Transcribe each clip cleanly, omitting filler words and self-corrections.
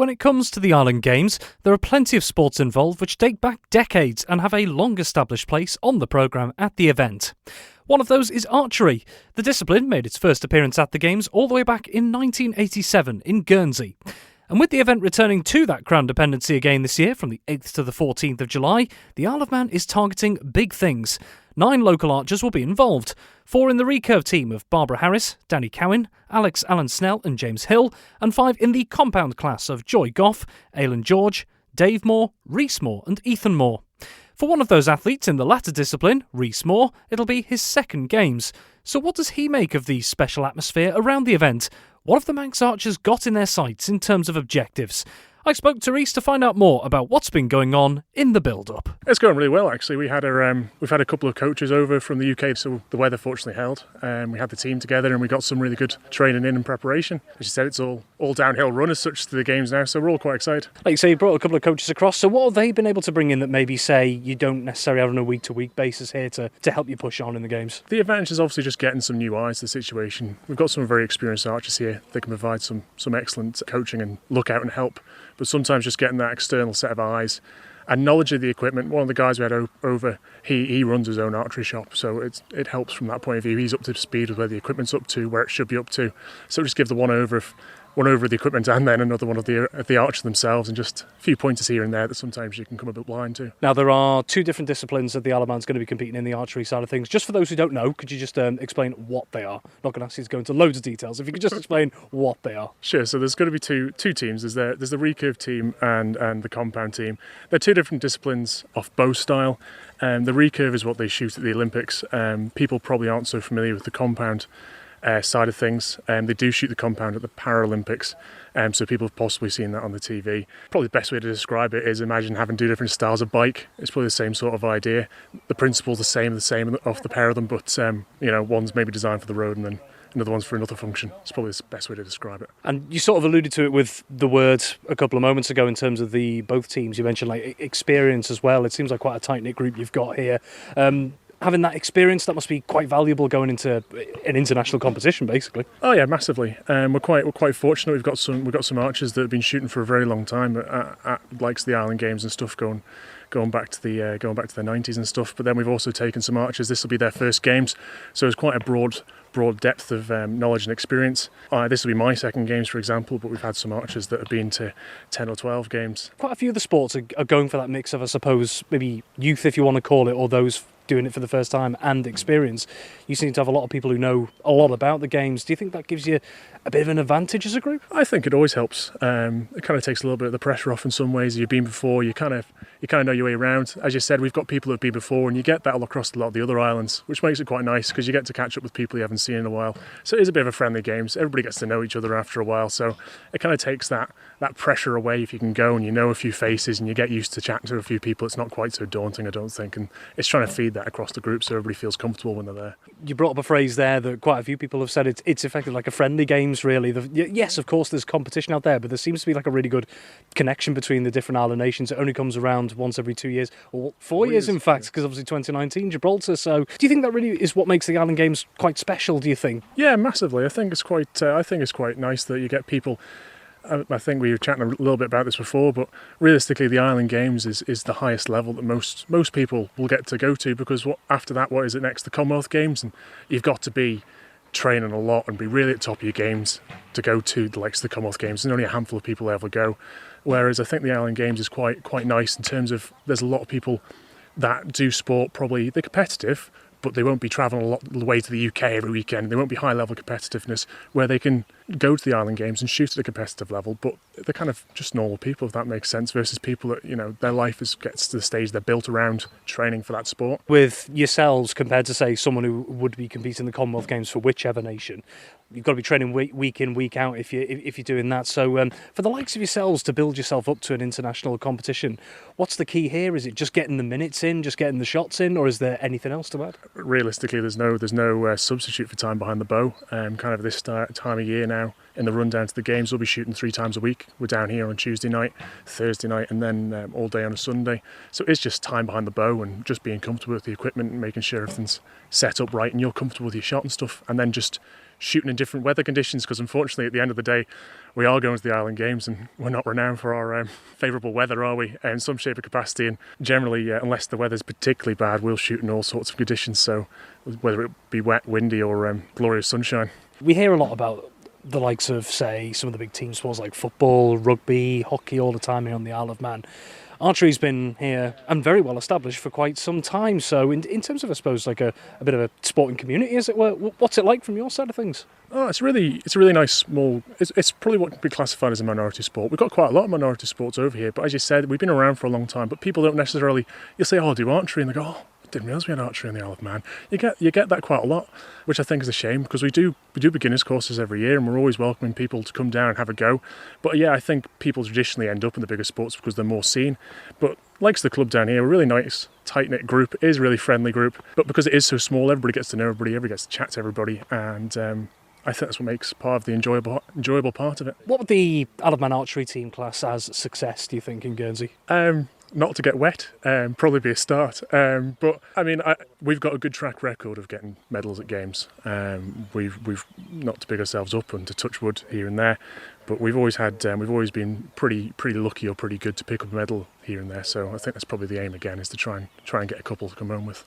When it comes to the Island Games, there are plenty of sports involved which date back decades and have a long-established place on the programme at the event. One of those is archery. The discipline made its first appearance at the Games all the way back in 1987 in Guernsey. And with the event returning to that Crown dependency again this year from the 8th to the 14th of July, the Isle of Man is targeting big things. 9 local archers will be involved. 4 in the recurve team of Barbara Harris, Danny Cowan, Alex Allen Snell and James Hill, and 5 in the compound class of Joy Goff, Aileen George, Dave Moore, Rhys Moore and Ethan Moore. For one of those athletes in the latter discipline, Rhys Moore, it'll be his second Games. So what does he make of the special atmosphere around the event? What have the Manx archers got in their sights in terms of objectives? I spoke to Rhys to find out more about what's been going on in the build-up. It's going really well, actually. We've had a couple of coaches over from the UK, so the weather fortunately held. We had the team together and we got some really good training in and preparation. As you said, it's all downhill run as such to the Games now, so we're all quite excited. Like you say, you brought a couple of coaches across, so what have they been able to bring in that maybe, say, you don't necessarily have on a week-to-week basis here to help you push on in the Games? The advantage is obviously just getting some new eyes to the situation. We've got some very experienced archers here. They can provide some excellent coaching and look out and help. But sometimes just getting that external set of eyes and knowledge of the equipment. One of the guys we had over, he runs his own archery shop, so it helps from that point of view. He's up to speed with where the equipment's up to, where it should be up to. So just give the one over of the equipment and then another one of the archers themselves, and just a few pointers here and there that sometimes you can come a bit blind to. Now, there are 2 different disciplines that the Isle of Man's going to be competing in the archery side of things. Just for those who don't know, could you just explain what they are? Not going to ask you to go into loads of details. If you could just explain what they are. Sure. So there's going to be two teams. There's the recurve team and the compound team. They're 2 different disciplines off bow style. The recurve is what they shoot at the Olympics. People probably aren't so familiar with the compound side of things. They do shoot the compound at the Paralympics, so people have possibly seen that on the TV. Probably the best way to describe it is imagine having 2 different styles of bike. It's probably the same sort of idea. The principle's the same off the pair of them, but one's maybe designed for the road and then another one's for another function. It's probably the best way to describe it. And you sort of alluded to it with the word a couple of moments ago in terms of both teams. You mentioned like experience as well. It seems like quite a tight-knit group you've got here. Having that experience, that must be quite valuable going into an international competition, basically. Oh yeah, massively. We're quite fortunate. We've got some archers that have been shooting for a very long time at likes the Island Games and stuff, going back to the 90s and stuff. But then we've also taken some archers. This will be their first Games, so it's quite a broad depth of knowledge and experience. This will be my second Games, for example, but we've had some archers that have been to 10 or 12 Games. Quite a few of the sports are going for that mix of, I suppose, maybe youth, if you want to call it, or those doing it for the first time and experience. You seem to have a lot of people who know a lot about the Games. Do you think that gives you a bit of an advantage as a group? I think it always helps. It kind of takes a little bit of the pressure off in some ways. You've been before, you kind of know your way around. As you said, we've got people who have been before, and you get that all across a lot of the other islands, which makes it quite nice because you get to catch up with people you haven't seen in a while. So it is a bit of a friendly Games. Everybody gets to know each other after a while, so it kind of takes that pressure away if you can go and you know a few faces and you get used to chatting to a few people. It's not quite so daunting, I don't think, and it's trying to feed that across the group so everybody feels comfortable when they're there. You brought up a phrase there that quite a few people have said it's effectively like a friendly Games, really. Yes, of course, there's competition out there, but there seems to be like a really good connection between the different island nations. It only comes around once every 2 years, or 4 years in fact, because obviously 2019 Gibraltar. So do you think that really is what makes the Island Games quite special, do you think? Yeah, massively. I think it's quite nice that you get people. I think we were chatting a little bit about this before, but realistically the Island Games is the highest level that most people will get to go to, because after that, what is it next? The Commonwealth Games, and you've got to be training a lot and be really at the top of your games to go to the likes of the Commonwealth Games. There's only a handful of people ever go, whereas I think the Island Games is quite nice in terms of there's a lot of people that do sport. Probably they're competitive, but they won't be travelling a lot the way to the UK every weekend. They won't be high level competitiveness where they can go to the Island Games and shoot at a competitive level, but they're kind of just normal people, if that makes sense, versus people that, their life gets to the stage they're built around training for that sport. With yourselves compared to, say, someone who would be competing in the Commonwealth Games for whichever nation, you've got to be training week in, week out if you're doing that. So for the likes of yourselves to build yourself up to an international competition, what's the key here? Is it just getting the minutes in, just getting the shots in, or is there anything else to add? Realistically, there's no substitute for time behind the bow. Kind of this time of year now. In the run down to the games, we'll be shooting 3 times a week. We're down here on Tuesday night, Thursday night, and then all day on a Sunday. So it's just time behind the bow and just being comfortable with the equipment and making sure everything's set up right and you're comfortable with your shot and stuff. And then just shooting in different weather conditions, because unfortunately at the end of the day we are going to the Island Games and we're not renowned for our favourable weather, are we, in some shape or capacity. And generally, unless the weather's particularly bad, we'll shoot in all sorts of conditions, so whether it be wet, windy or glorious sunshine. We hear a lot about the likes of, say, some of the big team sports like football, rugby, hockey all the time here on the Isle of Man. Archery's been here and very well established for quite some time. So in terms of, I suppose, like a bit of a sporting community, as it were, what's it like from your side of things? Oh, it's a really nice small. It's probably what can be classified as a minority sport. We've got quite a lot of minority sports over here, but as you said, we've been around for a long time. But people don't necessarily. You'll say, "Oh, I do archery," and they go, "Oh, I didn't realise we had archery in the Isle of Man." You get that quite a lot, which I think is a shame, because we do beginners courses every year, and we're always welcoming people to come down and have a go. But yeah, I think people traditionally end up in the bigger sports because they're more seen. But likes the club down here, we're a really nice, tight-knit group. It is a really friendly group, but because it is so small, everybody gets to know everybody gets to chat to everybody, and I think that's what makes part of the enjoyable part of it. What would the Isle of Man archery team class as success, do you think, in Guernsey? Not to get wet, probably be a start. But I mean, we've got a good track record of getting medals at games. We've not to big ourselves up and to touch wood here and there, but we've always been pretty lucky or pretty good to pick up a medal here and there. So I think that's probably the aim again, is to try and get a couple to come home with.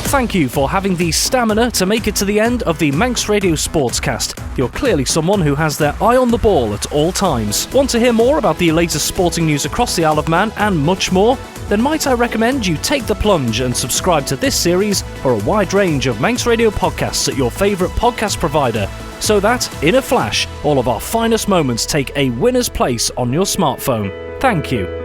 Thank you for having the stamina to make it to the end of the Manx Radio Sportscast. You're clearly someone who has their eye on the ball at all times. Want to hear more about the latest sporting news across the Isle of Man and much more? Then might I recommend you take the plunge and subscribe to this series or a wide range of Manx Radio podcasts at your favourite podcast provider, so that, in a flash, all of our finest moments take a winner's place on your smartphone. Thank you.